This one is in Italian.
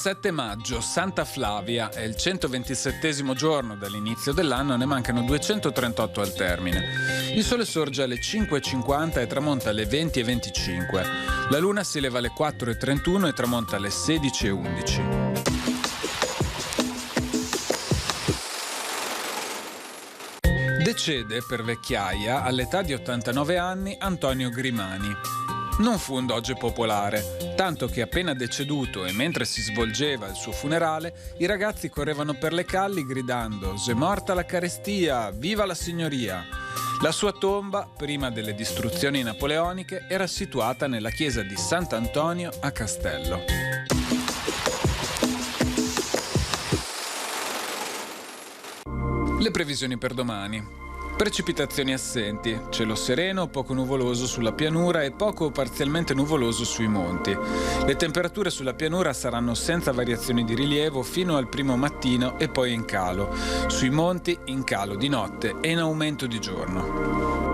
7 maggio, Santa Flavia, è il 127° giorno dall'inizio dell'anno, ne mancano 238 al termine. Il sole sorge alle 5:50 e tramonta alle 20:25. La luna si leva alle 4:31 e tramonta alle 16:11. Decede per vecchiaia, all'età di 89 anni, Antonio Grimani. Non fu un doge popolare, tanto che appena deceduto e mentre si svolgeva il suo funerale, i ragazzi correvano per le calli gridando «S'è morta la carestia! Viva la signoria!». La sua tomba, prima delle distruzioni napoleoniche, era situata nella chiesa di Sant'Antonio a Castello. Le previsioni per domani. Precipitazioni assenti, cielo sereno, poco nuvoloso sulla pianura e poco o parzialmente nuvoloso sui monti. Le temperature sulla pianura saranno senza variazioni di rilievo fino al primo mattino e poi in calo. Sui monti in calo di notte e in aumento di giorno.